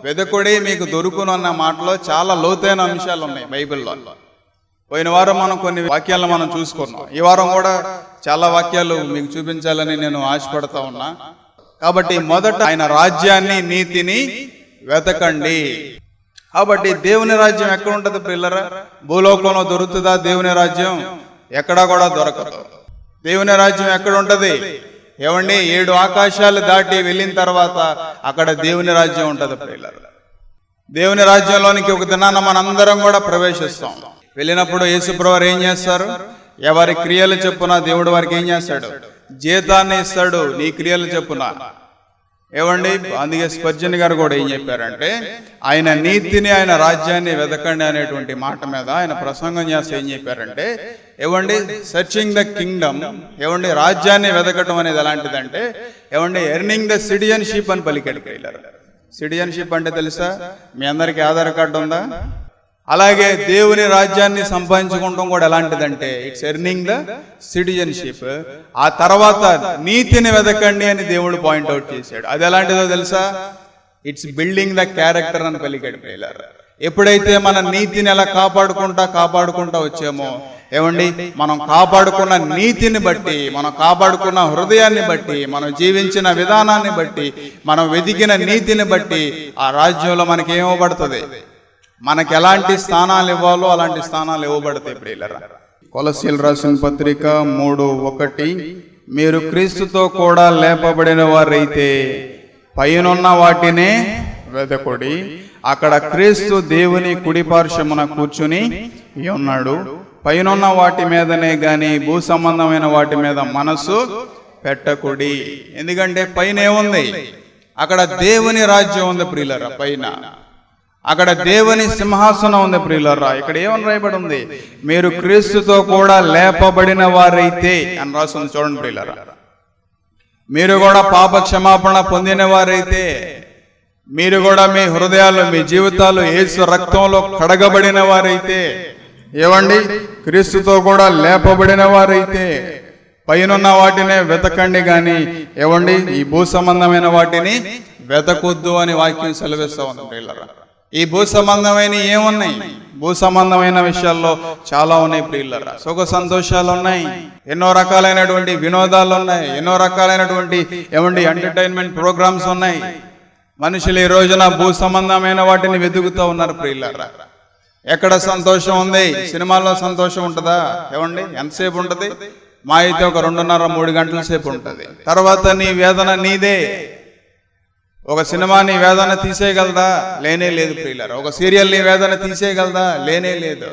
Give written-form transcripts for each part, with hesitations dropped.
వెదకుడి మీకు దొరుకును అన్న మాటలో చాలా లోతైన అంశాలు ఉన్నాయి బైబిల్లో. పోయిన వారం మనం కొన్ని వాక్యాలను మనం చూసుకున్నాం. ఈ వారం కూడా చాలా వాక్యాలు మీకు చూపించాలని నేను ఆశపడతా ఉన్నా. కాబట్టి మొదట ఆయన రాజ్యాన్ని నీతిని వెతకండి. కాబట్టి దేవుని రాజ్యం ఎక్కడ ఉంటుంది పిల్లరా? భూలోకంలో దొరుకుతుందా దేవుని రాజ్యం? ఎక్కడా కూడా దొరకదు. దేవుని రాజ్యం ఎక్కడ ఉంటది? ఏమండి, 7 ఆకాశాలు దాటి వెళ్ళిన తర్వాత అక్కడ దేవుని రాజ్యం ఉంటది పిల్లరా. దేవుని రాజ్యంలోనికి ఒక దినాన మనందరం కూడా ప్రవేశిస్తాం. వెళ్ళినప్పుడు యేసుప్రభువు ఏం చేస్తారు? ఎవరి క్రియలు చెప్పున దేవుడు వారికి ఏం చేస్తాడు? జీతాన్ని ఇస్తాడు, నీ క్రియలు చెప్పున. ఏమండి, అందుకే స్పర్జన్ గారు కూడా ఏం చెప్పారంటే, ఆయన నీతిని ఆయన రాజ్యాన్ని వెతకండి అనేటువంటి మాట మీద ఆయన ప్రసంగం చేస్తే ఏం చెప్పారంటే, ఏమండి, సర్చింగ్ ద కింగ్డమ్, ఏమండి రాజ్యాన్ని వెతకటం అనేది ఎలాంటిదంటే, ఏమండి ఎర్నింగ్ ద సిటిజన్షిప్ అని పలికాడు పిల్లలు. సిటిజన్షిప్ అంటే తెలుసా? మీ అందరికి ఆధార్ కార్డు ఉందా? అలాగే దేవుని రాజ్యాన్ని సంపాదించుకుంటాం కూడా ఎలాంటిదంటే, ఇట్స్ ఎర్నింగ్ ద సిటిజన్షిప్. ఆ తర్వాత నీతిని వెతకండి అని దేవుడు పాయింట్అవుట్ చేశాడు. అది ఎలాంటిదో తెలుసా? ఇట్స్ బిల్డింగ్ ద క్యారెక్టర్ అని పలికాడు పిల్లలు. ఎప్పుడైతే మన నీతిని ఎలా కాపాడుకుంటా వచ్చామో, ఏమండి మనం కాపాడుకున్న నీతిని బట్టి, మనం కాపాడుకున్న హృదయాన్ని బట్టి, మనం జీవించిన విధానాన్ని బట్టి, మనం వెతికిన నీతిని బట్టి ఆ రాజ్యంలో మనకి ఏమవబడుతుంది? మనకి ఎలాంటి స్థానాలు ఇవ్వాలో అలాంటి స్థానాలు ఇవ్వబడతాయి ప్రియులారా. కొలస్సీయులకు రాసిన పత్రిక 3:1, మీరు క్రీస్తుతో కూడా లేపబడిన వారైతే పైనున్న వాటినే వెదకుడి, అక్కడ క్రీస్తు దేవుని కుడిపార్శ్వమున కూర్చుని ఉన్నాడు. పైనున్న వాటి మీదనే గాని భూ సంబంధమైన వాటి మీద మనసు పెట్టకుడి. ఎందుకంటే పైన ఏముంది? అక్కడ దేవుని రాజ్యం ఉంది ప్రియులారా. పైన అక్కడ దేవుని సింహాసనం ఉంది ప్రియులారా. ఇక్కడ ఏమని రాయబడి ఉంది? మీరు క్రీస్తుతో కూడా లేపబడిన వారైతే అని రాస్తుంది. చూడండి ప్రియులారా, మీరు కూడా పాప క్షమాపణ పొందిన వారైతే, మీరు కూడా మీ హృదయాలు, మీ జీవితాలు యేసు రక్తంలో కడగబడిన వారైతే, ఏవండి క్రీస్తుతో కూడా లేపబడిన వారైతే పైనున్న వాటినే వెతకండి గాని, ఏవండి ఈ భూ సంబంధమైన వాటిని వెతకొద్దు అని వాక్యం సెలవిస్తా ఉంది ప్రియులారా. ఈ భూ సంబంధమైన ఏమున్నాయి? భూ సంబంధమైన విషయాల్లో చాలా ఉన్నాయి ప్రియులారా. సుఖ సంతోషాలు ఉన్నాయి, ఎన్నో రకాలైనటువంటి వినోదాలు ఉన్నాయి, ఎన్నో రకాలైనటువంటి ఏమండి ఎంటర్టైన్మెంట్ ప్రోగ్రామ్స్ ఉన్నాయి. మనుషులు ఈ రోజున భూ సంబంధమైన వాటిని వెతుకుతూ ఉన్నారు ప్రియులారా. ఎక్కడ సంతోషం ఉంది? సినిమాల్లో సంతోషం ఉంటుందా? ఏమండి ఎంతసేపు ఉంటుంది? మా అయితే ఒక 2.5-3 గంటల సేపు ఉంటుంది. తర్వాత నీ వేదన నీదే. ఒక సినిమా నీ వేదన తీసేయగలదా? లేనే లేదు ప్రియులారా. ఒక సీరియల్ నీ వేదన తీసేయగలదా? లేనే లేదు.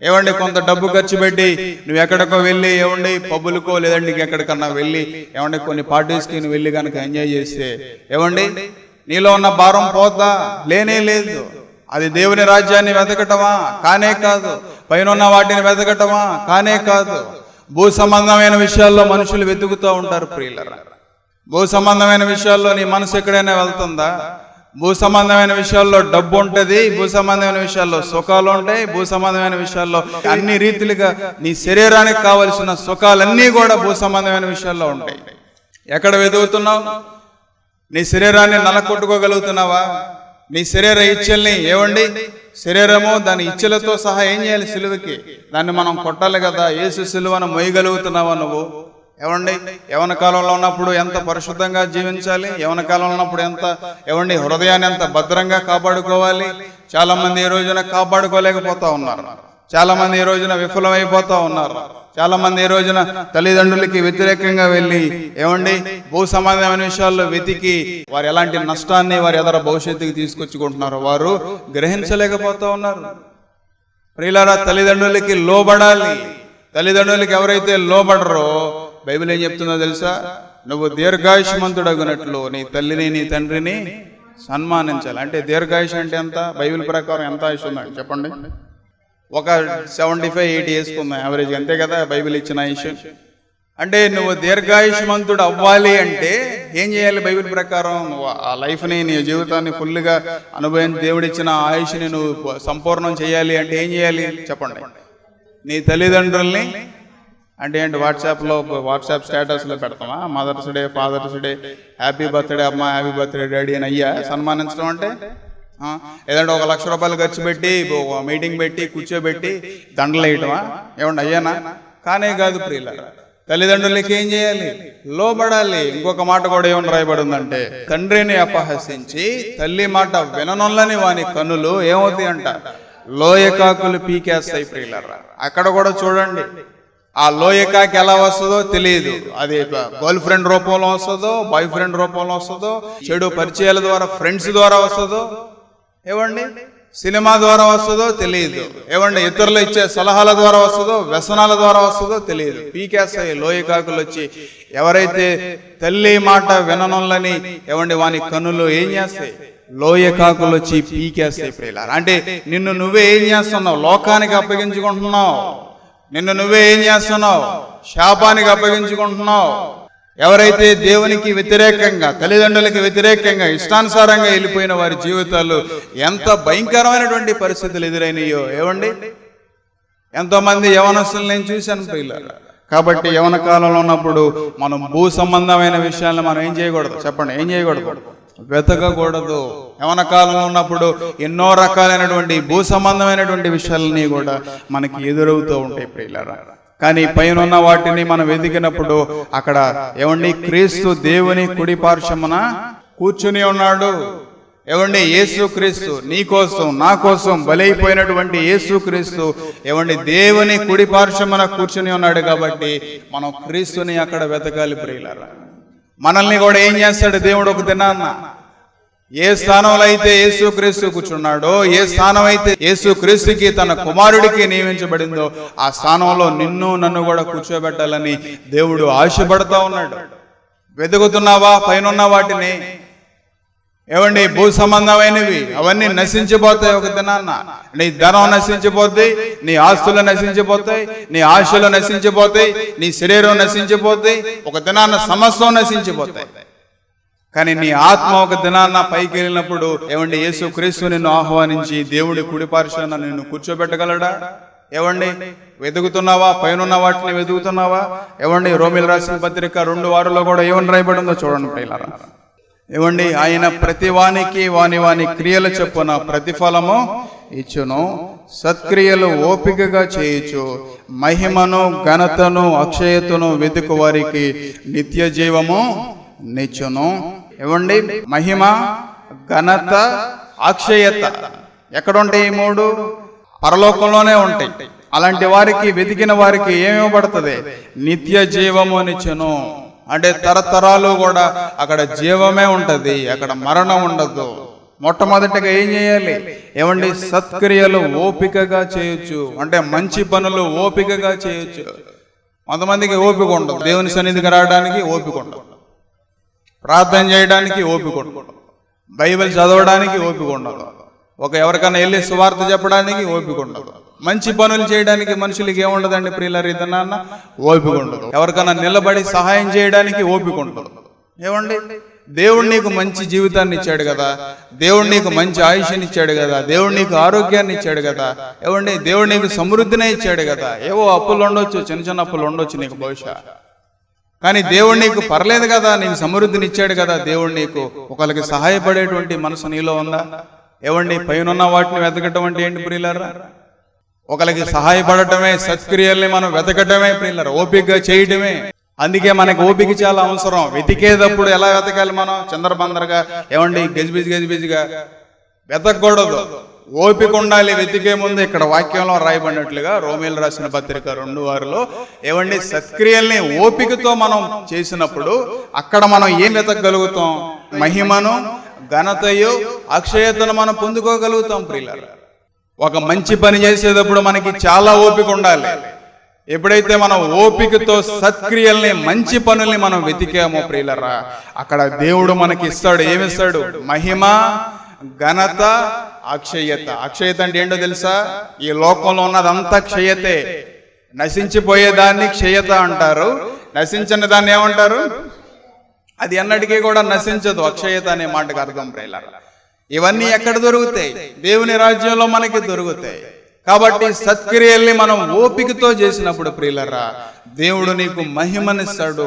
ఏమండి కొంత డబ్బు ఖర్చు పెట్టి నువ్వు ఎక్కడికో వెళ్ళి, ఏమండి పబ్బులకో లేదండి ఎక్కడికన్నా వెళ్ళి, ఏమండి కొన్ని పార్టీస్కి నువ్వు వెళ్ళి కనుక ఎంజాయ్ చేస్తే, ఏమండి నీలో ఉన్న భారం పోతా? లేనే లేదు. అది దేవుని రాజ్యాన్ని వెతకటమా? కానే కాదు. పైన వాటిని వెతకటమా? కానే కాదు. భూ సంబంధమైన విషయాల్లో మనుషులు వెతుకుతూ ఉంటారు ప్రియులారా. భూ సంబంధమైన విషయాల్లో నీ మనసు ఎక్కడైనా వెళ్తుందా? భూ సంబంధమైన విషయాల్లో డబ్బు ఉంటుంది, భూ సంబంధమైన విషయాల్లో సుఖాలు ఉంటాయి, భూ సంబంధమైన విషయాల్లో అన్ని రీతిలుగా నీ శరీరానికి కావలసిన సుఖాలన్నీ కూడా భూ సంబంధమైన విషయాల్లో ఉంటాయి. ఎక్కడ వెతుకుతున్నావు? నీ శరీరాన్ని నలకొట్టుకోగలుగుతున్నావా? నీ శరీర ఇచ్చల్ని, ఏవండి శరీరము దాని ఇచ్చలతో సహా ఏం చేయాలి? సిలువకి దాన్ని మనం కొట్టాలి కదా. యేసు సిలువను మోయగలుగుతున్నావా నువ్వు? ఏమండి యవన కాలంలో ఉన్నప్పుడు ఎంత పరిశుద్ధంగా జీవించాలి, యవన కాలంలో ఉన్నప్పుడు ఎంత, ఏమండి హృదయాన్ని ఎంత భద్రంగా కాపాడుకోవాలి. చాలా మంది ఈ రోజున కాపాడుకోలేకపోతా ఉన్నారు. చాలా మంది ఈ రోజున విఫలమైపోతా ఉన్నారు. చాలా మంది ఈ రోజున తల్లిదండ్రులకి వ్యతిరేకంగా వెళ్ళి, ఏమండి భూ సంబంధమైన విషయాల్లో వెతికి వారు ఎలాంటి నష్టాన్ని వారి ఎదర భవిష్యత్తుకి తీసుకొచ్చుకుంటున్నారో వారు గ్రహించలేకపోతా ఉన్నారు. ప్రియులారా, తల్లిదండ్రులకి లోబడాలి. తల్లిదండ్రులకి ఎవరైతే లోబడరో బైబిల్ ఏం చెప్తుందో తెలుసా? నువ్వు దీర్ఘాయుష్మంతుడగునట్లు నీ తల్లిని నీ తండ్రిని సన్మానించాలి. అంటే దీర్ఘాయుష్ అంటే ఎంత? బైబిల్ ప్రకారం ఎంత ఆయుష్ ఉందండి చెప్పండి? ఒక 75-80 వేసుకుందాం యావరేజ్, అంతే కదా బైబిల్ ఇచ్చిన ఆయుష్. అంటే నువ్వు దీర్ఘాయుష్మంతుడు అవ్వాలి అంటే ఏం చేయాలి? బైబిల్ ప్రకారం నువ్వు ఆ లైఫ్ని, నీ జీవితాన్ని ఫుల్గా అనుభవించి దేవుడిచ్చిన ఆయుష్ని నువ్వు సంపూర్ణం చేయాలి అంటే ఏం చేయాలి చెప్పండి? నీ తల్లిదండ్రుల్ని అంటే ఏంటి? వాట్సాప్ స్టేటస్లో పెడతామా? Mother's day, father's day, happy birthday అమ్మ, హ్యాపీ బర్త్డే డాడీ అని అయ్యా సన్మానించడం అంటే ఏదంటే 1 లక్ష రూపాయలు ఖర్చు పెట్టి మీటింగ్ పెట్టి కూర్చోబెట్టి దండలు వేయటమా? ఏమండి అయ్యానా? కానే కాదు ప్రియులారా. తల్లిదండ్రులకి ఏం చేయాలి? లోబడాలి. ఇంకొక మాట కూడా ఏమని రాయబడి ఉందంటే, తండ్రిని అపహసించి తల్లి మాట విననొల్లని వాని కన్నులు ఏమవుతాయి అంట? లోయకాకులు పీకేస్తాయి ప్రియులారా. అక్కడ కూడా చూడండి, ఆ లోయకాకి ఎలా వస్తుందో తెలియదు. అది గర్ల్ ఫ్రెండ్ రూపంలో వస్తుందో, బాయ్ ఫ్రెండ్ రూపంలో వస్తుందో, చెడు పరిచయాల ద్వారా ఫ్రెండ్స్ ద్వారా వస్తుందో, ఏమండి సినిమా ద్వారా వస్తుందో తెలియదు, ఏమండి ఇతరులు ఇచ్చే సలహాల ద్వారా వస్తుందో, వ్యసనాల ద్వారా వస్తుందో తెలియదు. పీకేస్తాయి లోయకాకులు వచ్చి. ఎవరైతే తల్లి మాట విననొల్లని ఏమండి వాని కన్నులు ఏం చేస్తాయి? లోయకాకులు వచ్చి పీకేస్తాయి ప్రియులారా. అంటే నిన్ను నువ్వే ఏం చేస్తున్నావు? లోకానికి అప్పగించుకుంటున్నావు. నిన్ను నువ్వే ఏం చేస్తున్నావు? శాపానికి అప్పగించుకుంటున్నావు. ఎవరైతే దేవునికి వ్యతిరేకంగా, తల్లిదండ్రులకి వ్యతిరేకంగా, ఇష్టానుసారంగా వెళ్ళిపోయిన వారి జీవితాలు ఎంత భయంకరమైనటువంటి పరిస్థితులు ఎదురైనాయో. ఏమండి ఎంతో మంది యవనస్తులు నేను చూశాను ప్రియులారా. కాబట్టి యవన కాలంలో ఉన్నప్పుడు మనం భూ సంబంధమైన విషయాలను మనం ఏం చేయకూడదు? చెప్పండి, ఏం చేయకూడదు? వెతకకూడదు. యవన కాలంలో ఉన్నప్పుడు ఎన్నో రకాలైనటువంటి భూ సంబంధమైనటువంటి విషయాలని కూడా మనకి ఎదురవుతూ ఉంటాయి ప్రియులారా. కానీ పైన ఉన్న వాటిని మనం వెతికినప్పుడు అక్కడ ఏమండి క్రీస్తు దేవుని కుడి పార్శ్వమున కూర్చుని ఉన్నాడు. ఏమండి యేసు క్రీస్తు నీ కోసం నా కోసం బలైపోయినటువంటి యేసు క్రీస్తు ఏమండి దేవుని కుడి పార్శ్వమున కూర్చుని ఉన్నాడు. కాబట్టి మనం క్రీస్తుని అక్కడ వెతకాలి ప్రియులారా. మనల్ని కూడా ఏం చేస్తాడు దేవుడు? ఒక దినాన్న ఏ స్థానంలో అయితే యేసు క్రీస్తు కూర్చున్నాడో, ఏ స్థానం అయితే యేసు క్రీస్తుకి తన కుమారుడికి నియమించబడిందో, ఆ స్థానంలో నిన్ను నన్ను కూడా కూర్చోబెట్టాలని దేవుడు ఆశపడతా ఉన్నాడు. వెతుకుతున్నావా పైన వాటిని? ఏమండి భూ సంబంధమైనవి అవన్నీ నశించిపోతాయి ఒక దినాన్న. నీ ధనం నశించిపోతాయి, నీ ఆస్తులు నశించిపోతాయి, నీ ఆశలు నశించిపోతాయి, నీ శరీరం నశించిపోతాయి, ఒక దినాన్న సమస్తం నశించిపోతాయి. కానీ నీ ఆత్మ ఒక దినాన్న పైకి వెళ్ళినప్పుడు ఏమండి యేసు క్రీస్తు నిన్ను ఆహ్వానించి దేవుడి కుడి పార్శ్వన నిన్ను కూర్చోబెట్టగలడా? ఏమండి వెతుకుతున్నావా? పైన వాటిని వెతుకుతున్నావా? ఏమండి రోమిల్ రాసిన పత్రిక 2:6 కూడా ఏమని రాయబడిందో చూడండి ప్రియులారా. ఏమండి ఆయన ప్రతి వానికి వాని క్రియల చొప్పున ప్రతిఫలము ఇచ్చును, సత్క్రియలు ఓపికగా చేయొచ్చు, మహిమను ఘనతను అక్షయతను వెతుకు వారికి నిత్య జీవము నిచ్చును. ఏమండి మహిమ, ఘనత, అక్షయత ఎక్కడ ఉంటాయి? ఈ మూడు పరలోకంలోనే ఉంటాయి. అలాంటి వారికి, వెతికిన వారికి ఏమివ్వబడుతుంది? నిత్య జీవము నిచ్చును. అంటే తరతరాలు కూడా అక్కడ జీవమే ఉంటది, అక్కడ మరణం ఉండదు. మొట్టమొదటిగా ఏం చేయాలి? ఏమండి సత్క్రియలు ఓపికగా చేయొచ్చు. అంటే మంచి పనులు ఓపికగా చేయొచ్చు. కొంతమందికి ఓపిక ఉండదు, దేవుని సన్నిధికి రావడానికి ఓపిక ఉండదు, ప్రార్థన చేయడానికి ఓపిక ఉండదు, బైబిల్ చదవడానికి ఓపిక ఉండదు, ఎవరికైనా వెళ్ళి సువార్త చెప్పడానికి ఓపిక ఉండదు, మంచి పనులు చేయడానికి మనుషులకి ఏముండదండి ప్రియులారా? ఇదన్నా ఓపిక ఉండదు. ఎవరికైనా నిలబడి సహాయం చేయడానికి ఓపిక ఉండదు. ఏమండి దేవుడు నీకు మంచి జీవితాన్ని ఇచ్చాడు కదా, దేవుడు నీకు మంచి ఆయుష్ని ఇచ్చాడు కదా, దేవుడు నీకు ఆరోగ్యాన్ని ఇచ్చాడు కదా, ఏమండి దేవుడు నీకు సమృద్ధినే ఇచ్చాడు కదా. ఏవో అప్పులు ఉండొచ్చు, చిన్న చిన్న అప్పులు ఉండొచ్చు నీకు భవిష్య, కానీ దేవుడు నీకు పర్లేదు కదా, నీకు సమృద్ధిని ఇచ్చాడు కదా. దేవుడు నీకు ఒకరికి సహాయపడేటువంటి మనసు నీలో ఉందా? ఏమండి పైన వాటిని వెతకటం అంటే ఏంటి ప్రియులారా? ఒకరికి సహాయపడటమే, సత్క్రియల్ని మనం వెతకటమే ప్రియులారా, ఓపికగా చేయటమే. అందుకే మనకి ఓపిక చాలా అవసరం. వెతికేటప్పుడు ఎలా వెతకాలి? మనం చంద్రబందరగా ఏమండి గజిబిజిగా వెతకూడదు, ఓపిక ఉండాలి. వెతికే ముందు ఇక్కడ వాక్యంలో రాయబడినట్లుగా రోమిల్ రాసిన పత్రిక 2:6 ఏమండి సత్క్రియల్ని ఓపికతో మనం చేసినప్పుడు అక్కడ మనం ఏం వెతకగలుగుతాం? మహిమను, ఘనతయు, అక్షయతను మనం పొందుకోగలుగుతాం ప్రియులారా. ఒక మంచి పని చేసేటప్పుడు మనకి చాలా ఓపిక ఉండాలి. ఎప్పుడైతే మనం ఓపికతో సత్క్రియల్ని, మంచి పనుల్ని మనం వెతికామో ప్రియులారా, అక్కడ దేవుడు మనకి ఇస్తాడు. ఏమిస్తాడు? మహిమ, ఘనత, అక్షయత. అక్షయత అంటే ఏంటో తెలుసా? ఈ లోకంలో ఉన్నదంతా క్షయతే. నశించిపోయేదాన్ని క్షయత అంటారు, నశించని దాన్ని ఏమంటారు? అది ఎన్నటికీ కూడా నశించదు. అక్షయత అనే మాటకు అర్థం ప్రియులారా. ఇవన్నీ ఎక్కడ దొరుకుతాయి? దేవుని రాజ్యంలో మనకి దొరుకుతాయి. కాబట్టి సత్క్రియల్ని మనం ఓపికతో చేసినప్పుడు ప్రియులారా, దేవుడు నీకు మహిమనిస్తాడు,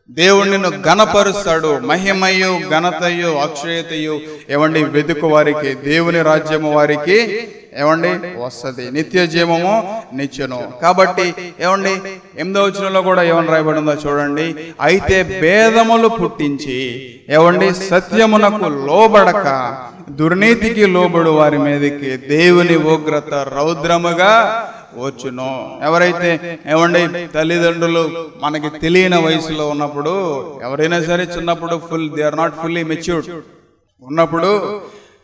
దేవుడు నిన్ను ఘనపరుస్తాడు. మహిమయు ఘనతయు అక్షయతయు ఏమండి వెతుకు వారికి దేవుని రాజ్యము వారికి ఏమండి వస్తుంది, నిత్య జీవము నిత్యను. కాబట్టి ఏమండి 8వ వచనంలో కూడా ఏమని రాయబడిందో చూడండి. అయితే భేదములు పుట్టించి ఏమండి సత్యమునకు లోబడక దుర్నీతికి లోబడు వారి మీదకి దేవుని ఉగ్రత రౌద్రముగా వచ్చును. ఎవరైతే ఏమండి తల్లిదండ్రులు మనకి తెలియని వయసులో ఉన్నప్పుడు, ఎవరైనా సరే చిన్నప్పుడు they are not fully matured ఉన్నప్పుడు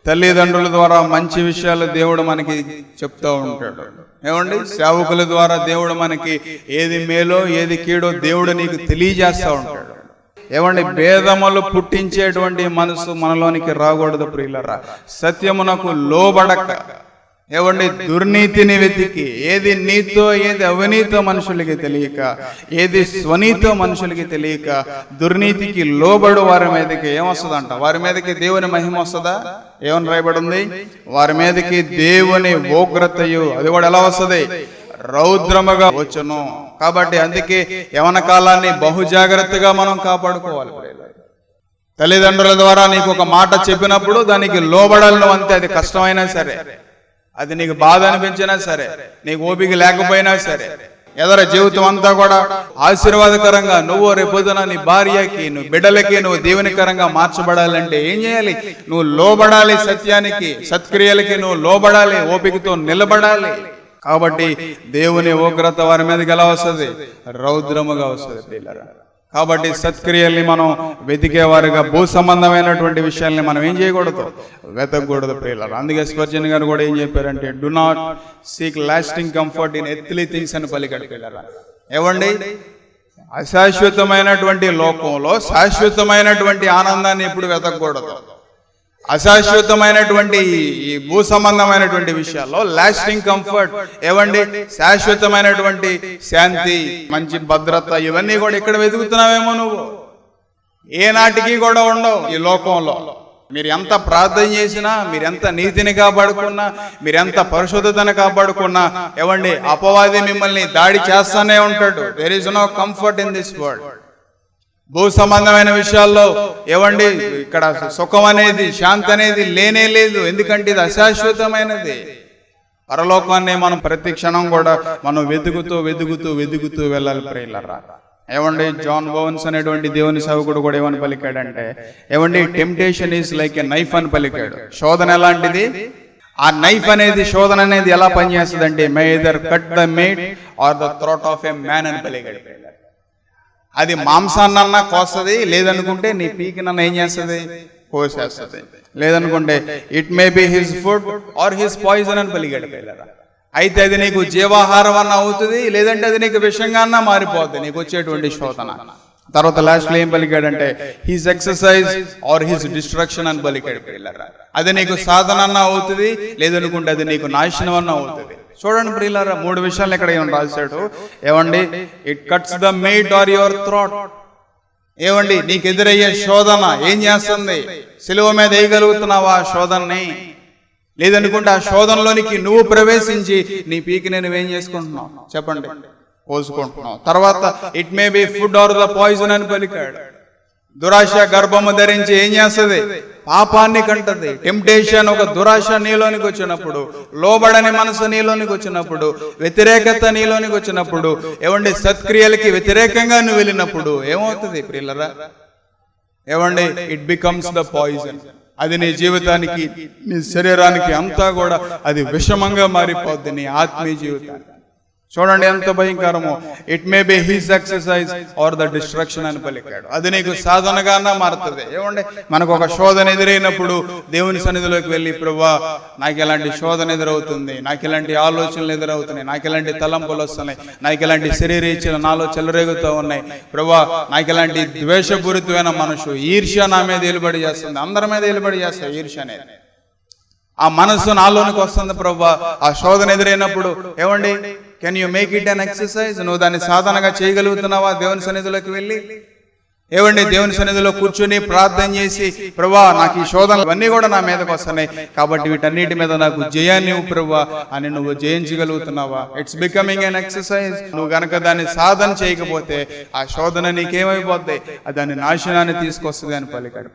తల్లిదండ్రుల ద్వారా మంచి విషయాలు దేవుడు మనకి చెప్తూ ఉంటాడు. ఏమండి సేవకుల ద్వారా దేవుడు మనకి ఏది మేలో ఏది కీడో దేవుడు నీకు తెలియజేస్తూ ఉంటాడు. ఏమండి భేదములు పుట్టించేటువంటి మనసు మనలోనికి రాకూడదు ప్రియులరా. సత్యమునకు లోబడక ఏమండి దుర్నీతిని వెతికి, ఏది నీతో ఏది అవినీతో మనుషులకి తెలియక, ఏది స్వనీతో మనుషులకి తెలియక దుర్నీతికి లోబడు వారి మీదకి ఏమొస్తుందంట? వారి మీదకి దేవుని మహిమ వస్తుందా? ఏమని రాయబడింది? వారి మీదకి దేవుని ఉగ్రతయు, అది కూడా ఎలా వస్తుంది? రౌద్రముగా వచ్చును. కాబట్టి అందుకే యవన కాలాన్ని బహుజాగ్రత్తగా మనం కాపాడుకోవాలి. తల్లిదండ్రుల ద్వారా నీకు ఒక మాట చెప్పినప్పుడు దానికి లోబడాలను, అంతే. అది కష్టమైనా సరే, అది నీకు బాధ అనిపించినా సరే, నీకు ఓపిక లేకపోయినా సరే, ఎదర జీవితం అంతా కూడా ఆశీర్వాదకరంగా నువ్వు రేపొద్దున నీ భార్యకి, నువ్వు బిడ్డలకి నువ్వు దీవెనకరంగా మార్చబడాలంటే ఏం చేయాలి? నువ్వు లోబడాలి. సత్యానికి, సత్క్రియలకి నువ్వు లోబడాలి, ఓపికతో నిలబడాలి. కాబట్టి దేవుని ఉగ్రత వారి మీదకి ఎలా వస్తుంది? రౌద్రముగా వస్తుంది పిల్లరా. కాబట్టి సత్క్రియల్ని మనం వెతికేవారుగా, భూ సంబంధమైనటువంటి విషయాల్ని మనం ఏం చేయకూడదు? వెతకూడదు ప్రియులారా. అందుకే స్పర్జన్ గారు కూడా ఏం చెప్పారంటే, do not seek lasting comfort in earthly things అని పలికాడు ప్రియులారా. ఏమండి అశాశ్వతమైనటువంటి లోకంలో శాశ్వతమైనటువంటి ఆనందాన్ని ఎప్పుడు వెతకూడదు. అశాశ్వతమైనటువంటి ఈ భూ సంబంధమైనటువంటి విషయాల్లో లాస్టింగ్ కంఫర్ట్, ఏవండి శాశ్వతమైనటువంటి శాంతి, మంచి భద్రత, ఇవన్నీ కూడా ఇక్కడ వెతుకుతున్నావేమో నువ్వు. ఏనాటికి కూడా ఉండవు ఈ లోకంలో. మీరు ఎంత ప్రార్థన చేసినా, మీరెంత నీతిని కాపాడుకున్నా, మీరెంత పరిశుద్ధతను కాపాడుకున్నా, ఏవండి అపవాది మిమ్మల్ని దాడి చేస్తానే ఉంటాడు. There is no comfort in this world. భూ సంబంధమైన విషయాల్లో ఏవండి ఇక్కడ సుఖం అనేది, శాంతి అనేది లేనే లేదు. ఎందుకంటే ఇది అశాశ్వతమైనది. పరలోకాన్ని మనం ప్రతి క్షణం కూడా మనం వెతుకుతూ వెతుకుతూ వెతుకుతూ వెళ్ళాలి ప్రియులారా. ఏమండి జాన్ బోవన్స్ అనేటువంటి దేవుని సేవకుడు కూడా ఏమని పలికాడంటే, ఏమండి temptation is like a knife అని పలికాడు. శోధన ఎలాంటిది? ఆ నైఫ్ అనేది, శోధన అనేది ఎలా పనిచేస్తుంది అంటే, may either cut the meat or the throat of a man అని పలికాడు. అది మాంసాన్నన్నా కోస్తుంది, లేదనుకుంటే నీ పీకినన్నా ఏం చేస్తుంది? కోసేస్తుంది. లేదనుకుంటే it may be his food or his poison అని పలికాడు పిల్లరా. అయితే అది నీకు జీవాహారం అన్న అవుతుంది, లేదంటే అది నీకు విషంగా అన్నా మారిపోద్ది నీకు వచ్చేటువంటి శోధన. తర్వాత లాస్ట్ లో ఏం పలికాడంటే, his exercise or his destruction అని పలికాడు పిల్లరా. అది నీకు సాధన అన్న అవుతుంది, లేదనుకుంటే అది నీకు నాశనం అన్న అవుతుంది. చూడండి ప్రియులారా, 3 విషయాలు ఇక్కడ ఏమని రాశాడు. ఏమండి it cuts the meat or your throat. ఏమండి నీకు ఎదురయ్యే శోధన ఏం చేస్తుంది? సిలువ మీద వేయగలుగుతున్నావా ఆ శోధనని? లేదనుకుంటే ఆ శోధనలోనికి నువ్వు ప్రవేశించి నీ పీకిని నువ్వేం చేసుకుంటున్నావు? చెప్పండి, పోసుకుంటున్నావు. తర్వాత it may be food or the poison అని పలికాడు. దురాశ గర్భము ధరించి ఏం చేస్తుంది? పాపాన్ని కంటది. టెంప్టేషన్, ఒక దురాశ నీలోనికి వచ్చినప్పుడు, లోబడని మనసు నీలోనికి వచ్చినప్పుడు, వ్యతిరేకత నీలోనికి వచ్చినప్పుడు, ఏమండి సత్క్రియలకి వ్యతిరేకంగా నువ్వు వెళ్ళినప్పుడు ఏమవుతుంది ప్రియులరా? ఏమండి ఇట్ బికమ్స్ ద పాయిజన్. అది నీ జీవితానికి, నీ శరీరానికి అంతా కూడా అది విషమంగా మారిపోద్ది, నీ ఆత్మీయ జీవితానికి. చూడండి ఎంత భయంకరమో. It may be his exercise or the destruction అని పలికాడు. అది నీకు సాధనగా మారుతుంది. ఏమండి మనకు ఒక శోధన ఎదురైనప్పుడు దేవుని సన్నిధిలోకి వెళ్ళి, ప్రభువా నాకు ఇలాంటి శోధన ఎదురవుతుంది, నాకు ఇలాంటి ఆలోచనలు ఎదురవుతున్నాయి, నాకు ఇలాంటి తలంపులు వస్తున్నాయి, నాకు ఇలాంటి శరీరేచ్ఛలు నాలో చెలరేగుతూ ఉన్నాయి, ప్రభువా నాకు ఇలాంటి ద్వేషపూరితమైన మనసు, ఈర్ష్య నా మీద ఏలుబడి చేస్తుంది, అందరి మీద ఏలుబడి చేస్తాయి ఈర్ష్య అనేది. ఆ మనసు నాలోనికి వస్తుంది ప్రభువా. ఆ శోధన ఎదురైనప్పుడు ఏమండి can you make it an exercise? నువ్వు దాన్ని సాధనగా చేయగలుగుతున్నావా దేవుని సన్నిధిలోకి వెళ్ళి? ఏవండి దేవుని సన్నిధిలో కూర్చుని ప్రార్థన చేసి, ప్రభువా నాకు ఈ శోధనలు అన్నీ కూడా నా మీదకి వస్తున్నాయి, కాబట్టి వీటన్నిటి మీద నాకు జయాన్ని ప్రభువా అని నువ్వు జయించగలుగుతున్నావా? It's becoming an exercise. నువ్వు గనక దాన్ని సాధన చేయకపోతే ఆ శోధన నీకేమైపోద్ది? దాన్ని నాశనాన్ని తీసుకొస్తుంది అని పలికాడు.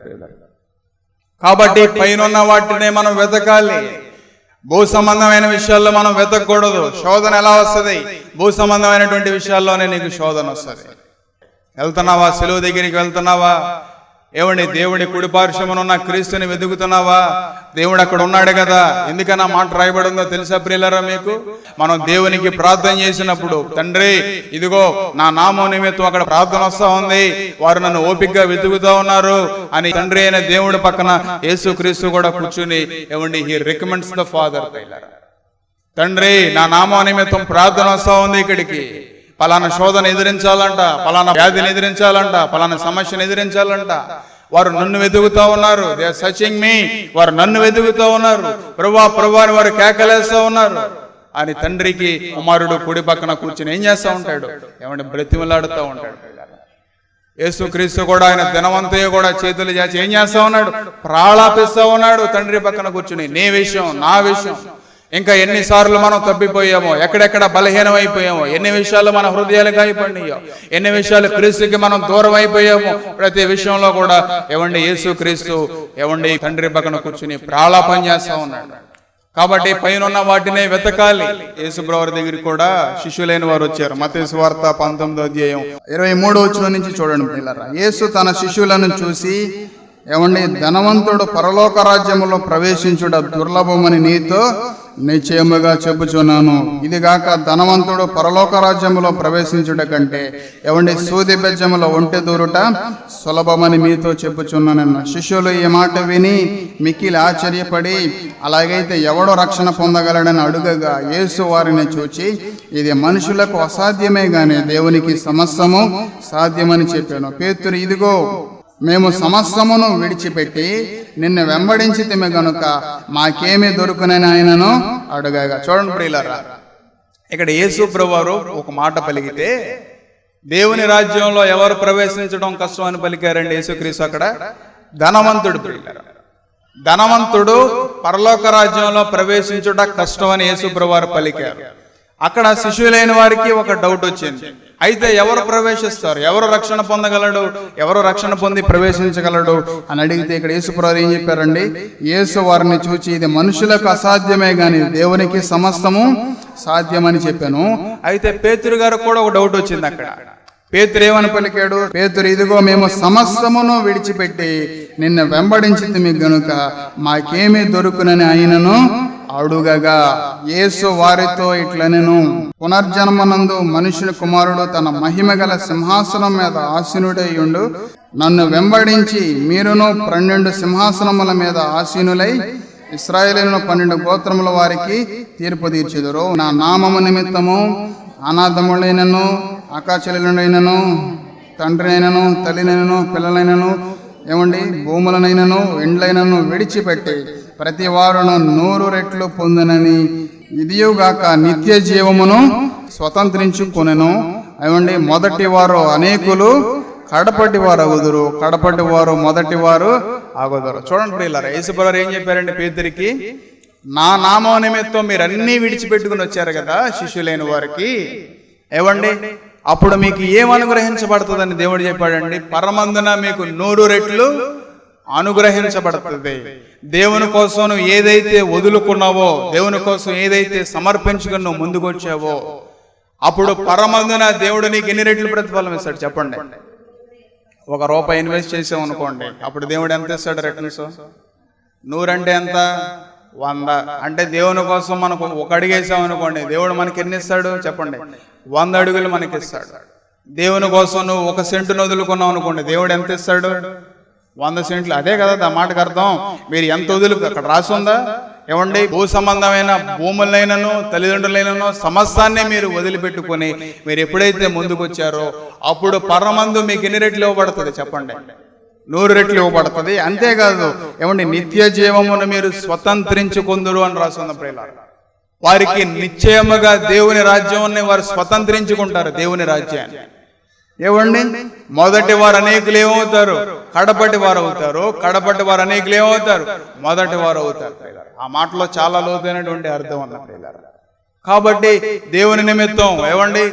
కాబట్టి పైన వాటినే మనం వెతకాలి. భూ సంబంధమైన విషయాల్లో మనం వెతకూడదు. శోధన ఎలా వస్తుంది? భూ సంబంధమైనటువంటి విషయాల్లోనే నీకు శోధన వస్తుంది. వెళ్తున్నావా? సెలువు దగ్గరికి వెళ్తున్నావా? ఏమండి దేవుడి కుడిపార్శ్వమున ఉన్న క్రీస్తుని వెతుకుతున్నావా? దేవుడు అక్కడ ఉన్నాడు కదా. ఎందుకన్నా మాట రాయబడిందో తెలుసా ప్రియులారా మీకు? మనం దేవునికి ప్రార్థన చేసినప్పుడు, తండ్రి ఇదిగో నా నామం నిమిత్తం అక్కడ ప్రార్థన వస్తా ఉంది, వారు నన్ను ఓపికగా వెతుకుతా ఉన్నారు అని తండ్రి అయిన దేవుడి పక్కన యేసు క్రీస్తు కూడా కూర్చుని ఏమండి హీ రికమెండ్స్ ద ఫాదర్. తండ్రి నా నామం నిమిత్తం ప్రార్థన వస్తా ఉంది ఇక్కడికి, పలానా శోధన ఎదిరించాలంట, పలానా వ్యాధిని ఎదిరించాలంట, పలానా సమస్యను ఎదిరించాలంట, వారు నన్ను వెతుకుతా ఉన్నారు. దే ఆర్ సర్చింగ్ మీ. వారు నన్ను వెతుకుతా ఉన్నారు, ప్రభువా ప్రభువా అని వారు కేకలేస్తా ఉన్నారు అని తండ్రికి కుమారుడు కుడి పక్కన కూర్చుని ఏం చేస్తా ఉంటాడు? ఏమంటే బ్రతిమలాడుతూ ఉంటాడు. యేసుక్రీస్తు కూడా ఆయన దినవంతయు కూడా చేతులు చేసి ఏం చేస్తా ఉన్నాడు? ప్రాళాపిస్తా ఉన్నాడు తండ్రి పక్కన కూర్చుని. నీ విషయం, నా విషయం. ఇంకా ఎన్నిసార్లు మనం తప్పిపోయామో, ఎక్కడెక్కడ బలహీనం అయిపోయామో, ఎన్ని విషయాలు మన హృదయాలు గాయపడినాయో, ఎన్ని విషయాలు క్రీస్తుకి మనం దూరం అయిపోయామో, ప్రతి విషయంలో కూడా ఏమండి యేసు క్రీస్తు ఏమండి తండ్రి పక్కన కూర్చుని ప్రాళాపం చేస్తా ఉన్నాడు. కాబట్టి పైన వాటినే వెతకాలి. యేసుప్రభువారి దగ్గరికి కూడా శిష్యులైన వారు వచ్చారు. మత్తయి సువార్త 19:23 నుంచి చూడండి పిల్లరా. యేసు తన శిష్యులను చూసి ఏమండి ధనవంతుడు పరలోక రాజ్యములో ప్రవేశించుట దుర్లభమని నీతో నిశ్చయముగా చెప్పుచున్నాను. ఇదిగాక ధనవంతుడు పరలోక రాజ్యములో ప్రవేశించుట కంటే ఏమండి సూది బెజ్జములో ఒంటె దూరుట సులభమని మీతో చెప్పుచున్నానన్న. శిష్యులు ఈ మాట విని మిక్కిలి ఆశ్చర్యపడి, అలాగైతే ఎవడో రక్షణ పొందగలడని అడుగగా యేసు వారిని చూచి, ఇది మనుషులకు అసాధ్యమే గాని దేవునికి సమస్తము సాధ్యమని చెప్పాను. పేతురు, ఇదిగో మేము సమస్తమును విడిచిపెట్టి నిన్ను వెంబడించితిమి గనుక మాకేమీ దొరుకునని ఆయనను అడగగా. చూడండి ప్రియులారా, ఇక్కడ యేసు ప్రభువారు ఒక మాట పలికితే దేవుని రాజ్యంలో ఎవరు ప్రవేశించడం కష్టం అని పలికారండి యేసుక్రీస్తు. అక్కడ ధనవంతుడు ప్రియులారా, ధనవంతుడు పరలోక రాజ్యంలో ప్రవేశించుట కష్టం అని యేసు ప్రభువారు పలికారు. అక్కడ శిష్యులైన వారికి ఒక డౌట్ వచ్చింది. అయితే ఎవరు ప్రవేశిస్తారు? ఎవరు రక్షణ పొందగలడు? ఎవరు రక్షణ పొంది ప్రవేశించగలడు అని అడిగితే ఇక్కడ యేసుప్రభువారు ఏం చెప్పారండి? యేసు వారిని చూచి, ఇది మనుషులకు అసాధ్యమే గాని దేవునికి సమస్తము సాధ్యమని చెప్పాను. అయితే పేతురు గారు కూడా ఒక డౌట్ వచ్చింది అక్కడ. పేతురు ఏమని పలికాడు? పేతురు, ఇదిగో మేము సమస్తమును విడిచిపెట్టి నిన్ను వెంబడించితిమి గనుక మాకేమీ దొరుకునని ఆయనను అడుగగా యేసు వారితో ఇట్లనెను, పునర్జన్మనందు మనుషుని కుమారుడు తన మహిమ గల సింహాసనం మీద ఆసీనుడై ఉండు. నన్ను వెంబడించి మీరును 12 సింహాసనముల మీద ఆసీనులై ఇశ్రాయేలును 12 గోత్రముల వారికి తీర్పు తీర్చెదరు. నా నామము నిమిత్తము అనాథములైనను, అకాచెల్లెలైనను, తండ్రినైనను, తల్లినైనను, పిల్లలైనను, ఏమండి భూములనైనను, ఎండ్లైనను విడిచిపెట్టి ప్రతి వారును 100 రెట్లు పొందునని, ఇదియుగాక నిత్య జీవమును స్వతంత్రించుకొనెను. ఏమండి మొదటి వారు అనేకులు కడపటి వారు అగుదురు, కడపటి వారు మొదటి వారు ఆగుదురు. చూడండి ప్రియులారా, యేసుప్రభువారు ఏం చెప్పారండి పేతురికి? నా నామం నిమిత్తం మీరు అన్నీ విడిచిపెట్టుకుని వచ్చారు కదా శిష్యులైన వారికి, ఏవండి అప్పుడు మీకు ఏం అనుగ్రహించబడుతుందని దేవుడు చెప్పాడండి? పరమందున మీకు 100 రెట్లు అనుగ్రహించబడుతుంది. దేవుని కోసం నువ్వు ఏదైతే వదులుకున్నావో, దేవుని కోసం ఏదైతే సమర్పించుకుని నువ్వు ముందుకు వచ్చావో, అప్పుడు పరమందున దేవుడు నీకు ఎన్ని రెట్లు ప్రతిఫలం ఇస్తాడు చెప్పండి? ₹1 ఇన్వెస్ట్ చేసాం అనుకోండి, అప్పుడు దేవుడు ఎంత ఇస్తాడు రిటర్న్స్? 100 అంటే ఎంత? 100. అంటే దేవుని కోసం మనకు 1 అడుగు వేసాం అనుకోండి, దేవుడు మనకి ఎన్ని ఇస్తాడు చెప్పండి? 100 అడుగులు మనకి ఇస్తాడు. దేవుని కోసం నువ్వు 1 సెంటును వదులుకున్నావు అనుకోండి, దేవుడు ఎంత ఇస్తాడు? 100 సెంట్లు. అదే కదా ఆ మాటకు అర్థం. మీరు ఎంత వదులు, అక్కడ రాసి ఉందా? ఏమండి భూ సంబంధమైన భూములైనను, తల్లిదండ్రులైనను సమస్తాన్ని మీరు వదిలిపెట్టుకొని మీరు ఎప్పుడైతే ముందుకు వచ్చారో అప్పుడు పరమందు మీకు ఎన్ని రెట్లు ఇవ్వబడుతుంది చెప్పండి? 100 రెట్లు ఇవ్వబడుతుంది. అంతేకాదు ఏమండి నిత్య జీవమును మీరు స్వతంత్రించుకుందురు అని రాసుంది ప్రియులారా. వారికి నిశ్చయముగా దేవుని రాజ్యాన్ని వారు స్వతంత్రించుకుంటారు, దేవుని రాజ్యాన్ని. ఏవండి, మొదటి వారు అనేకులు ఏమవుతారు? కడపటి వారు అవుతారు. కడపటి వారు అనేకులు ఏమవుతారు? మొదటి వారు అవుతారు. ఆ మాటలో చాలా లోతైనటువంటి అర్థం ఉన్న ప్రియులారా. కాబట్టి దేవుని నిమిత్తం ఏవండి,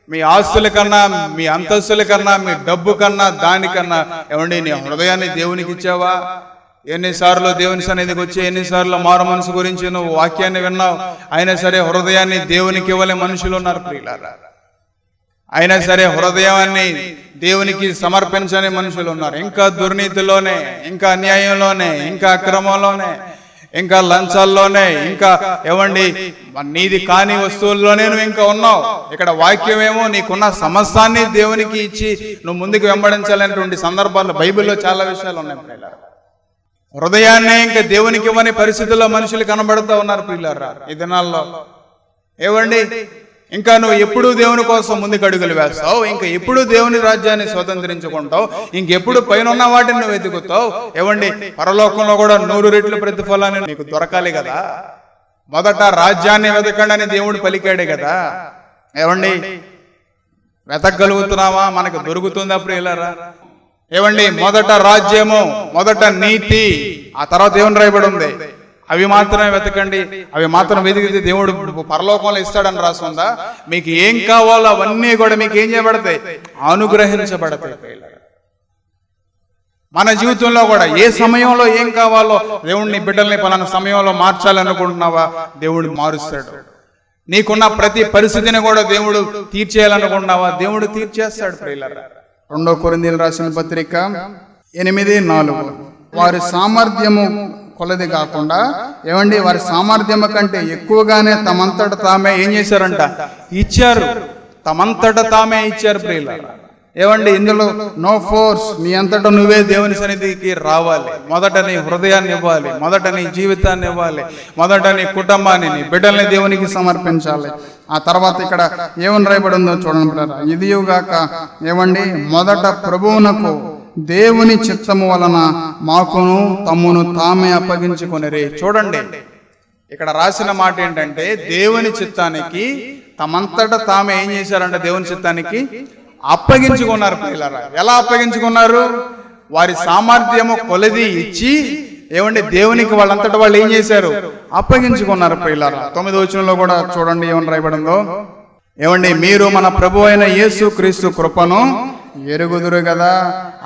మీ ఆస్తుల కన్నా, మీ అంతస్తుల కన్నా, మీ డబ్బు కన్నా, దానికన్నా ఏమండి నీ హృదయాన్ని దేవునికి ఇచ్చావా? ఎన్నిసార్లు దేవుని సన్నిధికి వచ్చి, ఎన్నిసార్లు మారు మనసు గురించి నువ్వు వాక్యాన్ని విన్నావు, అయినా సరే హృదయాన్ని దేవునికి ఇవ్వలే మనుషులు ఉన్నారు ప్రియులారా. అయినా సరే హృదయాన్ని దేవునికి సమర్పించని మనుషులు ఉన్నారు. ఇంకా దుర్నీతిలోనే, ఇంకా అన్యాయంలోనే, ఇంకా అక్రమంలోనే, ఇంకా లంచాల్లోనే, ఇంకా ఏమండి నీది కాని వస్తువుల్లోనే నువ్వు ఇంకా ఉన్నావు. ఇక్కడ వాక్యమేమో నీకున్న సమస్తాన్ని దేవునికి ఇచ్చి నువ్వు ముందుకు వెంబడించాలనేటువంటి సందర్భాలు బైబిల్లో చాలా విషయాలు ఉన్నాయి ప్రియులారా. హృదయాన్ని ఇంకా దేవునికి ఇవ్వని పరిస్థితుల్లో మనుషులు కనబడుతూ ఉన్నారు ప్రియులారా ఈ దినాల్లో. ఏవండి, ఇంకా నువ్వు ఎప్పుడు దేవుని కోసం ముందుకు అడుగులు వేస్తావు, ఇంకా ఎప్పుడు దేవుని రాజ్యాన్ని స్వతంత్రించుకుంటావు, ఇంకెప్పుడు పైన ఉన్న వాటిని నువ్వు వెతుకుతావు. ఏవండి, పరలోకంలో కూడా 100 రెట్లు ప్రతిఫలాన్ని నీకు దొరకాలి కదా. మొదట రాజ్యాన్ని వెతకండి అని దేవుడు పలికాడే కదా. ఏవండి, వెతకగలుగుతున్నావా? మనకు దొరుకుతుందా ప్రియులారా? ఏవండి, మొదట రాజ్యము, మొదట నీతి, ఆ తర్వాత ఏమని రాయబడి ఉంది? అవి మాత్రమే వెతకండి, అవి మాత్రం వెతికితే దేవుడు పరలోకంలో ఇస్తాడని రాసుందా? మీకు ఏం కావాలో అవన్నీ కూడా మీకు ఏం చేయబడతాయి? అనుగ్రహించబడతాయి. మన జీవితంలో కూడా ఏ సమయంలో ఏం కావాలో దేవుడిని బిడ్డల్ని పలానా సమయంలో మార్చాలనుకుంటున్నావా, దేవుడు మారుస్తాడు. నీకున్న ప్రతి పరిస్థితిని కూడా దేవుడు తీర్చేయాలనుకుంటున్నావా, దేవుడు తీర్చేస్తాడు ప్రియులారా. 2 కొరింథీయులకు రాసిన పత్రిక 8:4, వారి సామర్థ్యము కొలది కాకుండా ఏమండి, వారి సామర్థ్యము కంటే ఎక్కువగానే తమంతట తామే ఏం చేశారంట? ఇచ్చారు. తమంతట తామే ఇచ్చారు ప్రియులారా. ఏమండి, ఇందులో నో ఫోర్స్, నీ అంతటా నువ్వే దేవుని సన్నిధికి రావాలి. మొదట నీ హృదయాన్ని ఇవ్వాలి, మొదట నీ జీవితాన్ని ఇవ్వాలి, మొదట నీ కుటుంబాన్ని, నీ బిడ్డల్ని దేవునికి సమర్పించాలి. ఆ తర్వాత ఇక్కడ ఏమని రాయబడి ఉందో చూడండి. ఇదియుగాక ఏమండి, మొదట ప్రభువునకు దేవుని చిత్తము వలన మాకును తమ్మును తామే అప్పగించుకొనిరి. చూడండి, ఇక్కడ రాసిన మాట ఏంటంటే దేవుని చిత్తానికి తమంతట తామే ఏం చేశారంట? దేవుని చిత్తానికి అప్పగించుకున్నారు ప్రియులారా. ఎలా అప్పగించుకున్నారు? వారి సామర్థ్యము కొలది ఇచ్చి ఏమండి దేవునికి వాళ్ళంతటా వాళ్ళు ఏం చేశారు? అప్పగించుకున్నారు ప్రియులారా. 9వ వచనంలో కూడా చూడండి ఏమని రాయబడిందో. ఏమండి, మీరు మన ప్రభు అయిన యేసు క్రీస్తు కృపను ఎరుగుదురు కదా.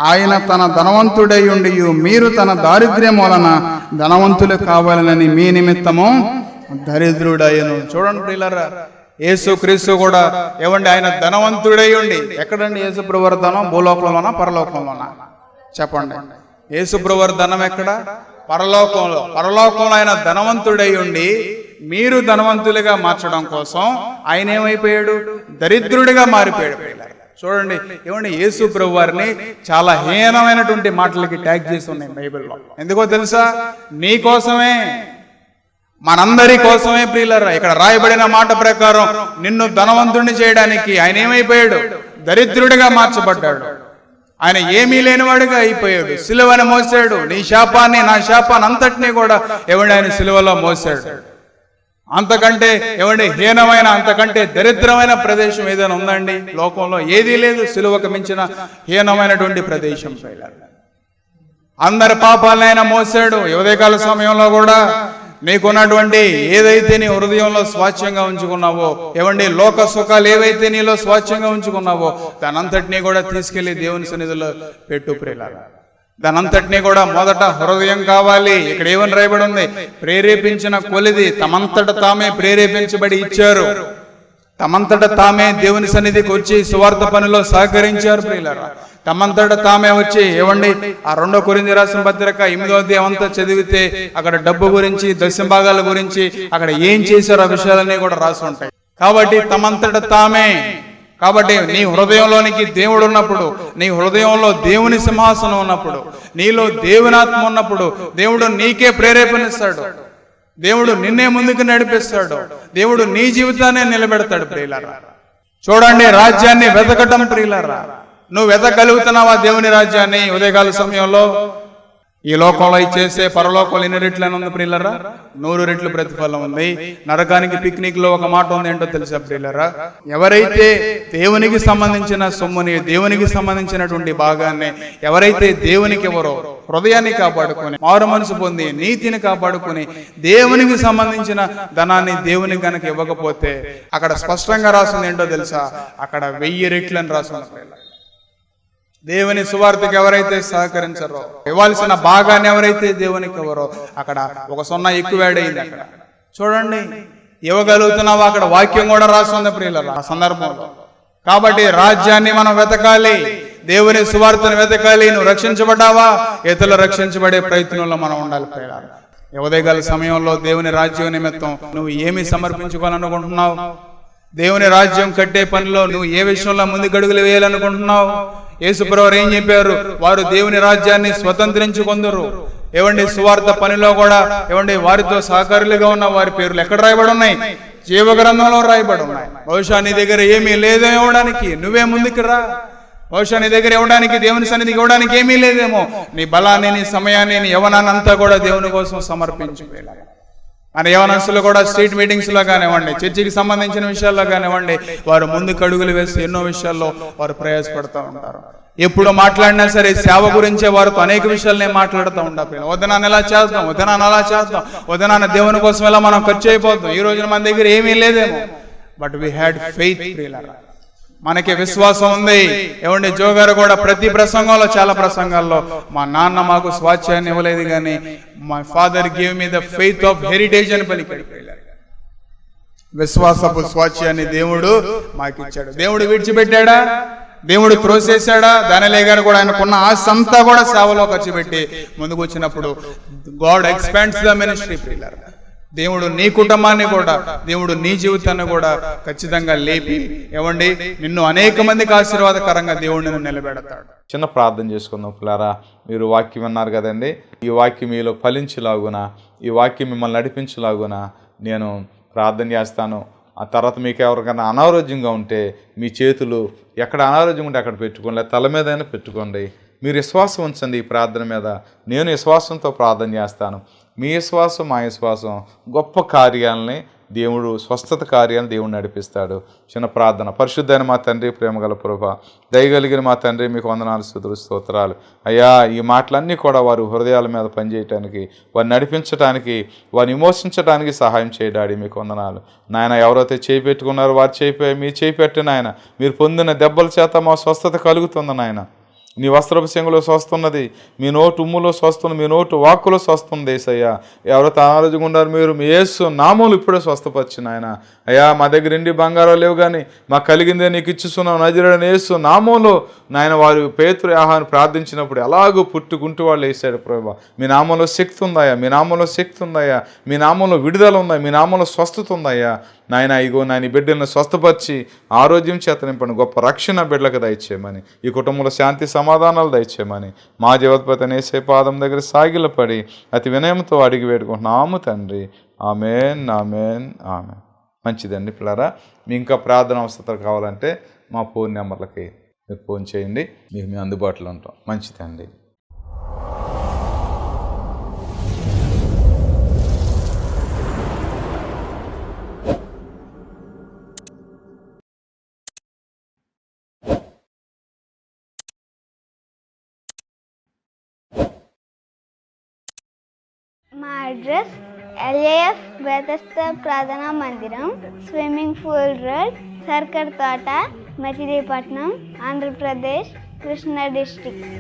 ఆయన తన ధనవంతుడై ఉండి మీరు తన దారిద్ర్యం వలన ధనవంతులు కావాలని మీ నిమిత్తము దరిద్రుడయ్యను. చూడండి ప్రియులారా, యేసు క్రీస్తు కూడా ఏమండి ఆయన ధనవంతుడై ఉండి, ఎక్కడండి యేసు ప్రభువారి ధనం? భూలోకంలోనా పరలోకంలోనా? చెప్పండి. యేసు ప్రభువారి ధనం ఎక్కడ? పరలోకంలో. పరలోకంలో ఆయన ధనవంతుడై ఉండి మీరు ధనవంతులుగా మార్చడం కోసం ఆయన ఏమైపోయాడు? దరిద్రుడిగా మారిపోయాడు. చూడండి, ఏమండి యేసు ప్రభువారిని చాలా హీనమైనటువంటి మాటలకి ట్యాగ్ చేసి ఉన్నాయి బైబిల్లో. ఎందుకో తెలుసా? నీ కోసమే, మనందరి కోసమే ప్రియులారా. ఇక్కడ రాయబడిన మాట ప్రకారం నిన్ను ధనవంతుడిని చేయడానికి ఆయన ఏమైపోయాడు? దరిద్రుడిగా మార్చబడ్డాడు. ఆయన ఏమీ లేనివాడుగా అయిపోయాడు. సిలువను మోసాడు. నీ శాపాన్ని, నా శాపాన్ని అంతటినీ కూడా ఏమండి ఆయన సిలువలో మోసాడు. అంతకంటే ఏమండి హీనమైన, అంతకంటే దరిద్రమైన ప్రదేశం ఏదైనా ఉందండి లోకంలో? ఏదీ లేదు. సిలువకు మించిన హీనమైనటువంటి ప్రదేశం. అందరి పాపాలను ఆయన మోసాడు. ఉదయకాల సమయంలో కూడా నీకున్నటువంటి ఏదైతే నీ హృదయంలో స్వాచ్ఛంగా ఉంచుకున్నావో, ఏమండి లోక సుఖాలు ఏవైతే నీలో స్వాచ్ఛంగా ఉంచుకున్నావో దానంతటినీ కూడా తీసుకెళ్లి దేవుని సన్నిధిలో పెట్టు ప్రియులారా. దానంతటినీ కూడా మొదట హృదయం కావాలి. ఇక్కడ ఏమని రాయబడి ఉంది? ప్రేరేపించిన కొలిది తమంతట తామే ప్రేరేపించబడి ఇచ్చారు. తమంతట తామే దేవుని సన్నిధికి వచ్చి సువార్త పనిలో సహకరించారు ప్రియులారా. తమంతట తామే వచ్చి ఏమండి ఆ 2 కొరింథీయులకు రాసిన పత్రిక 8వ అధ్యాయం అంతా చదివితే అక్కడ డబ్బు గురించి, దశంభాగాల గురించి, అక్కడ ఏం చేశారో ఆ విషయాలన్నీ కూడా రాసి ఉంటాయి. కాబట్టి తమంతట తామే. కాబట్టి నీ హృదయంలోనికి దేవుడు ఉన్నప్పుడు, నీ హృదయంలో దేవుని సింహాసనం ఉన్నప్పుడు, నీలో దేవునాత్మ ఉన్నప్పుడు దేవుడు నీకే ప్రేరేపణిస్తాడు. దేవుడు నిన్నే ముందుకు నడిపిస్తాడు. దేవుడు నీ జీవితాన్ని నిలబెడతాడు ప్రియులారా. చూడండి, రాజ్యాన్ని వెతకటం ప్రియులారా. నువ్వు వెతకగలుగుతున్నావా దేవుని రాజ్యాన్ని? ఉదయకాల సమయంలో ఈ లోకంలో ఇచ్చేస్తే పరలోకంలో ఎన్ని రెట్లు అని ఉంది ప్రియులరా? 100 రెట్లు ప్రతిఫలం ఉంది. నరకానికి పిక్నిక్ లో ఒక మాట ఉంది, ఏంటో తెలుసా ప్రియులరా? ఎవరైతే దేవునికి సంబంధించిన సొమ్ముని, దేవునికి సంబంధించినటువంటి భాగాన్ని ఎవరైతే దేవునికి ఎవరో, హృదయాన్ని కాపాడుకొని, మారు మనసు పొంది, నీతిని కాపాడుకొని, దేవునికి సంబంధించిన ధనాన్ని దేవునికి కనుక ఇవ్వకపోతే అక్కడ స్పష్టంగా రాసింది ఏంటో తెలుసా? అక్కడ 1000 రెట్లు అని రాసింది. దేవుని సువార్తకి ఎవరైతే సహకరించారో, ఇవ్వాల్సిన భాగాన్ని ఎవరైతే దేవునికి ఎవరో, అక్కడ ఒక 0 ఎక్కువ యాడ్ అయింది. అక్కడ చూడండి, ఇవ్వగలుగుతున్నావా? అక్కడ వాక్యం కూడా రాస్తుంది ప్రియులారా ఆ సందర్భంలో. కాబట్టి రాజ్యాన్ని మనం వెతకాలి, దేవుని సువార్తను వెతకాలి. నువ్వు రక్షించబడ్డావా? ఇతరులు రక్షించబడే ప్రయత్నంలో మనం ఉండాలి ప్రియులారా. ఉదయకాల సమయంలో దేవుని రాజ్యం నిమిత్తం నువ్వు ఏమి సమర్పించుకోవాలనుకుంటున్నావు? దేవుని రాజ్యం కట్టే పనిలో నువ్వు ఏ విషయంలో ముందుకు అడుగులు వేయాలనుకుంటున్నావు? యేసుప్రభువు ఏం చెప్పారు? వారు దేవుని రాజ్యాన్ని స్వతంత్రించుకొందరు. ఏవండి, సువార్త పనిలో కూడా ఏవండి వారితో సహకారులుగా ఉన్న వారి పేర్లు ఎక్కడ రాయబడి ఉన్నాయి? జీవ గ్రంథంలో రాయబడి ఉన్నాయి. బహుశా నీ దగ్గర ఏమీ లేదో ఇవ్వడానికి, నువ్వే ముందుకు రా. బహుశా నీ దగ్గర ఇవ్వడానికి, దేవుని సన్నిధికి ఇవ్వడానికి ఏమీ లేదేమో. నీ బలాన్ని, నీ సమయాన్ని, నీ యవ్వనాన్ని అంతా కూడా దేవుని కోసం సమర్పించు. మన యవనస్తులు కూడా స్ట్రీట్ మీటింగ్స్ లో కానివ్వండి, చర్చికి సంబంధించిన విషయాల్లో కానివ్వండి, వారు ముందుకు అడుగులు వేసి ఎన్నో విషయాల్లో వారు ప్రయాసపడుతూ ఉంటారు. ఎప్పుడు మాట్లాడినా సరే సేవ గురించే వారితో అనేక విషయాలనే మాట్లాడుతూ ఉంటారు. వదనాన్ని ఎలా చేద్దాం, వదనాన్ని అలా చేద్దాం, వదనాన్ని దేవుని కోసం ఎలా మనం ఖర్చు అయిపోతాం. ఈ రోజున మన దగ్గర ఏమీ లేదేమో, బట్ వీ హ్యాడ్ ఫెయిత్ ప్రియులారా. మనకి విశ్వాసం ఉంది. ఏమండి, జో గారు కూడా ప్రతి ప్రసంగంలో, చాలా ప్రసంగాల్లో, మా నాన్న మాకు స్వాచ్యాన్ని ఇవ్వలేదు కానీ my father give me the faith of heritage అని పలికాడు. విశ్వాసపు స్వాచ్యాన్ని దేవుడు మాకు ఇచ్చాడు. దేవుడు విడిచిపెట్టాడా? దేవుడు త్రోసేశాడా? దానిలే గారు కూడా ఆయనకున్న ఆశ అంతా కూడా సేవలో ఖర్చు పెట్టి ముందుకు వచ్చినప్పుడు గాడ్ ఎక్స్పాండ్స్ ద మినిస్ట్రీ ప్రియులారా. దేవుడు నీ కుటుంబాన్ని కూడా, దేవుడు నీ జీవితాన్ని కూడా ఖచ్చితంగా లేపి ఏమండి నిన్ను అనేక మందికి ఆశీర్వాదకరంగా దేవుడిని నిలబెడతాడు. చిన్న ప్రార్థన చేసుకుందాం పిల్లారా. మీరు వాక్యం విన్నారు కదండి. ఈ వాక్యం మీలో ఫలించలాగున, ఈ వాక్యం మిమ్మల్ని నడిపించలాగున నేను ప్రార్థన చేస్తాను. ఆ తర్వాత మీకు ఎవరికైనా అనారోగ్యంగా ఉంటే మీ చేతులు ఎక్కడ అనారోగ్యం ఉంటే అక్కడ పెట్టుకోండి, లేదా తల మీదైనా పెట్టుకోండి. మీరు విశ్వాసం ఉంచండి ఈ ప్రార్థన మీద. నేను విశ్వాసంతో ప్రార్థన చేస్తాను. మీ విశ్వాసం, మా విశ్వాసం గొప్ప కార్యాలని దేవుడు, స్వస్థత కార్యాలను దేవుడు నడిపిస్తాడు. చిన్న ప్రార్థన. పరిశుద్ధైన మా తండ్రి, ప్రేమగల ప్రభువా, దయగలిగిన మా తండ్రి, మీకు వందనాలు, స్తుతులు, స్తోత్రాలు అయ్యా. ఈ మాటలన్నీ కూడా వారి హృదయాల మీద పనిచేయటానికి, వారిని నడిపించడానికి, వారిని విమోచించడానికి సహాయం చేయడాడి మీకు వందనాలు నాయన. ఎవరైతే చేయి పెట్టుకున్నారో వారు చేయి మీరు చేయి పెట్టి నాయన, మీరు పొందిన దెబ్బల చేత మా స్వస్థత కలుగుతుంది నాయన. నీ వస్త్రపు చెంగులో స్వస్తున్నది, మీ నోటు ఉమ్ములో స్వస్తుంది, మీ నోటు వాక్కులో స్వస్తుంది ఏసయ్యా. ఎవరైతే అనారోగ్యంగా ఉన్నారు మీరు మీ యేసు నామములు ఇప్పుడే స్వస్థపరిచిన ఆయన. అయ్యా, మా దగ్గర ఇండి బంగారం లేవు కానీ మాకు కలిగిందే నీకు ఇచ్చిస్తున్నావు నజరేయుడైన యేసు నామంలో నాయన. వారు పేతురు ఆహాన్ని ప్రార్థించినప్పుడు ఎలాగో పుట్టుకుంటూ వాళ్ళు వేసాడు ప్రభా. మీ నామంలో శక్తి ఉందయ్యా, మీ నామంలో శక్తి ఉందయ్యా, మీ నామంలో విడుదల ఉందా, మీ నామంలో స్వస్థత ఉందయ్యా నాయన. ఇగో నాయన బిడ్డలను స్వస్థపరిచి ఆరోగ్యం చేత నింపండి, గొప్ప రక్షణ బిడ్డలకు దయచేయమని, ఈ కుటుంబంలో శాంతి సమాధానాలు దయచేయమని మా జీవత్పతి నేసే పాదం దగ్గర సాగిలపడి అతి వినయంతో అడిగి వేడుకుంటున్నాము తండ్రి. ఆమేన్, ఆమేన్, ఆమేన్. మంచిదండి పిల్లరా. మీ ఇంకా ప్రార్థన అవసరం కావాలంటే మా ఫోన్ నెంబర్లకి మీరు ఫోన్ చేయండి, మీకు మేము అందుబాటులో ఉంటాం. మంచిదండి. మా అడ్రస్ LAF బెతెస్దా ప్రార్థనా మందిరం, స్విమ్మింగ్ పూల్ రోడ్, సర్కర్ తోట, మచిలీపట్నం, ఆంధ్రప్రదేశ్, కృష్ణా డిస్ట్రిక్ట్.